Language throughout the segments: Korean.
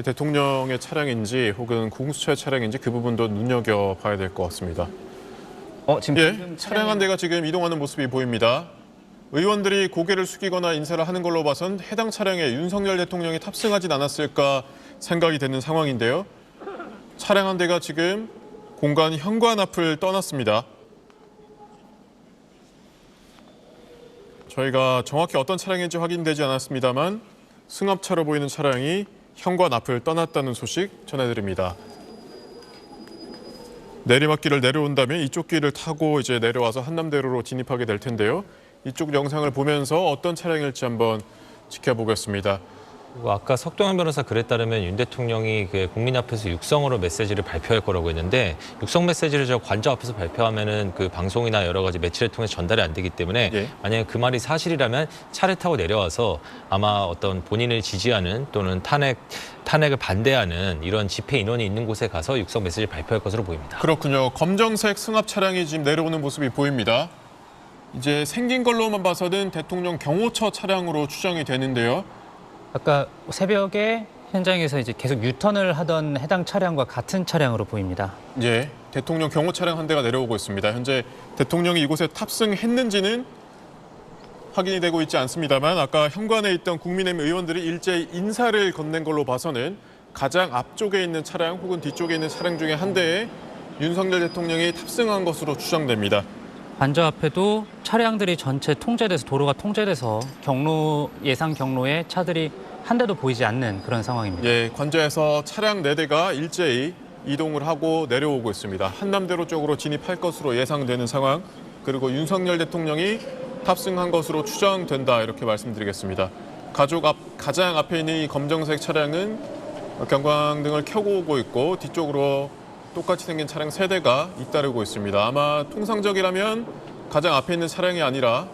대통령의 차량인지 혹은 공수처의 차량인지 그 부분도 눈여겨봐야 될 것 같습니다. 지금 차량 한 대가 지금 이동하는 모습이 보입니다. 의원들이 고개를 숙이거나 인사를 하는 걸로 봐선 해당 차량에 윤석열 대통령이 탑승하진 않았을까 생각이 되는 상황인데요. 차량 한 대가 지금 공관 현관 앞을 떠났습니다. 저희가 정확히 어떤 차량인지 확인되지 않았습니다만 승합차로 보이는 차량이 현관 앞을 떠났다는 소식 전해드립니다. 내리막길을 내려온다면 이쪽 길을 타고 이제 내려와서 한남대로로 진입하게 될 텐데요. 이쪽 영상을 보면서 어떤 차량일지 한번 지켜보겠습니다. 그리고 아까 석동현 변호사 글에 따르면 윤 대통령이 국민 앞에서 육성으로 메시지를 발표할 거라고 했는데 육성 메시지를 저 관저 앞에서 발표하면은 그 방송이나 여러 가지 매체를 통해서 전달이 안 되기 때문에 만약에 그 말이 사실이라면 차를 타고 내려와서 아마 어떤 본인을 지지하는 또는 탄핵을 반대하는 이런 집회 인원이 있는 곳에 가서 육성 메시지를 발표할 것으로 보입니다. 그렇군요. 검정색 승합 차량이 지금 내려오는 모습이 보입니다. 이제 생긴 걸로만 봐서는 대통령 경호처 차량으로 추정이 되는데요. 아까 새벽에 현장에서 이제 계속 유턴을 하던 해당 차량과 같은 차량으로 보입니다. 예, 대통령 경호 차량 한 대가 내려오고 있습니다. 현재 대통령이 이곳에 탑승했는지는 확인이 되고 있지 않습니다만 아까 현관에 있던 국민의힘 의원들이 일제히 인사를 건넨 걸로 봐서는 가장 앞쪽에 있는 차량 혹은 뒤쪽에 있는 차량 중에 한 대에 윤석열 대통령이 탑승한 것으로 추정됩니다. 관저 앞에도 차량들이 전체 통제돼서 도로가 통제돼서 예상 경로에 차들이 한 대도 보이지 않는 그런 상황입니다. 예, 관저에서 차량 4대가 일제히 이동을 하고 내려오고 있습니다. 한남대로 쪽으로 진입할 것으로 예상되는 상황, 그리고 윤석열 대통령이 탑승한 것으로 추정된다 이렇게 말씀드리겠습니다. 가장 앞에 있는 이 검정색 차량은 경광등을 켜고 오고 있고 뒤쪽으로 똑같이 생긴 차량 3대가 잇따르고 있습니다. 아마 통상적이라면 가장 앞에 있는 차량이 아니라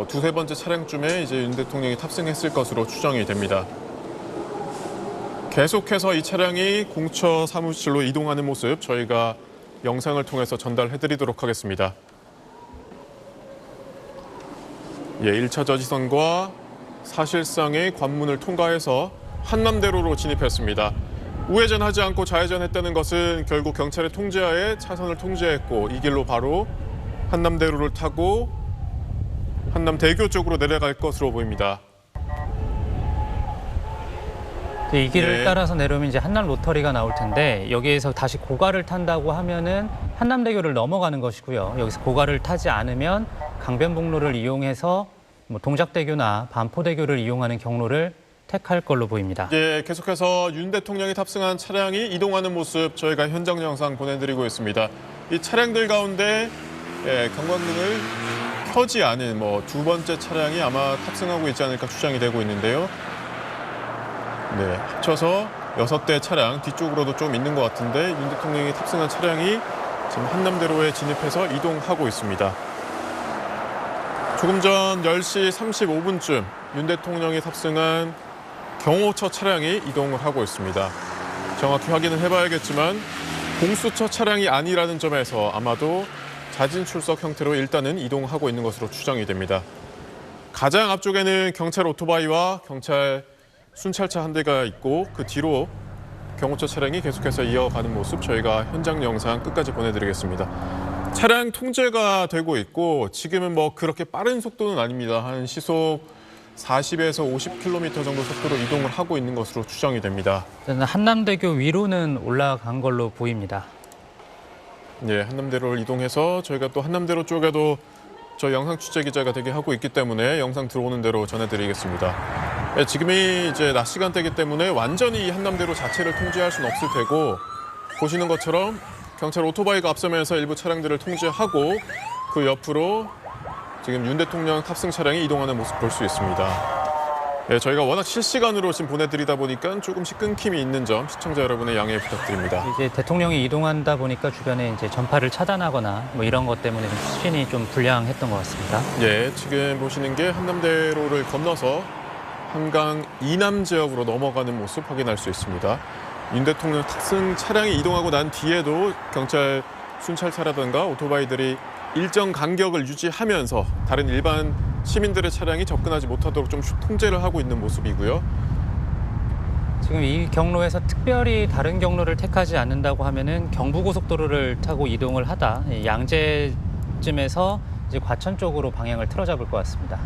두세 번째 차량쯤에 이제 윤 대통령이 탑승했을 것으로 추정이 됩니다. 계속해서 이 차량이 공처 사무실로 이동하는 모습 저희가 영상을 통해서 전달해드리도록 하겠습니다. 예, 1차 저지선과 사실상의 관문을 통과해서 한남대로로 진입했습니다. 우회전하지 않고 좌회전했다는 것은 결국 경찰의 통제하에 차선을 통제했고 이 길로 바로 한남대로를 타고 한남대교 쪽으로 내려갈 것으로 보입니다. 이 길을 따라서 내려오면 이제 한남 로터리가 나올 텐데 여기에서 다시 고가를 탄다고 하면은 한남대교를 넘어가는 것이고요. 여기서 고가를 타지 않으면 강변북로를 이용해서 동작대교나 반포대교를 이용하는 경로를 택할 걸로 보입니다. 예, 계속해서 윤 대통령이 탑승한 차량이 이동하는 모습 저희가 현장 영상 보내드리고 있습니다. 이 차량들 가운데 경광등을 켜지 않은 두 번째 차량이 아마 탑승하고 있지 않을까 추정이 되고 있는데요. 네, 합쳐서 6대 차량 뒤쪽으로도 좀 있는 것 같은데 윤 대통령이 탑승한 차량이 지금 한남대로에 진입해서 이동하고 있습니다. 조금 전 10시 35분쯤 윤 대통령이 탑승한 경호처 차량이 이동을 하고 있습니다. 정확히 확인을 해봐야겠지만 공수처 차량이 아니라는 점에서 아마도 자진 출석 형태로 일단은 이동하고 있는 것으로 추정이 됩니다. 가장 앞쪽에는 경찰 오토바이와 경찰 순찰차 한 대가 있고 그 뒤로 경호처 차량이 계속해서 이어가는 모습 저희가 현장 영상 끝까지 보내드리겠습니다. 차량 통제가 되고 있고 지금은 그렇게 빠른 속도는 아닙니다. 한 시속 40에서 50km 정도 속도로 이동을 하고 있는 것으로 추정이 됩니다. 한남대교 위로는 올라간 걸로 보입니다. 네, 한남대로를 이동해서 저희가 또 한남대로 쪽에도 저 영상 취재 기자가 대기하고 있기 때문에 영상 들어오는 대로 전해드리겠습니다. 네, 지금이 이제 낮 시간대이기 때문에 완전히 한남대로 자체를 통제할 수는 없을 테고 보시는 것처럼 경찰 오토바이가 앞서면서 일부 차량들을 통제하고 그 옆으로 지금 윤 대통령 탑승 차량이 이동하는 모습 볼 수 있습니다. 네, 저희가 워낙 실시간으로 지금 보내드리다 보니까 조금씩 끊김이 있는 점 시청자 여러분의 양해 부탁드립니다. 이제 대통령이 이동한다 보니까 주변에 이제 전파를 차단하거나 이런 것 때문에 좀 수신이 좀 불량했던 것 같습니다. 네, 지금 보시는 게 한남대로를 건너서 한강 이남 지역으로 넘어가는 모습 확인할 수 있습니다. 윤 대통령 탑승 차량이 이동하고 난 뒤에도 경찰 순찰차라든가 오토바이들이 일정 간격을 유지하면서 다른 일반 시민들의 차량이 접근하지 못하도록 좀 통제를 하고 있는 모습이고요. 지금 이 경로에서 특별히 다른 경로를 택하지 않는다고 하면은 경부고속도로를 타고 이동을 하다 양재쯤에서 이제 과천 쪽으로 방향을 틀어잡을 것 같습니다.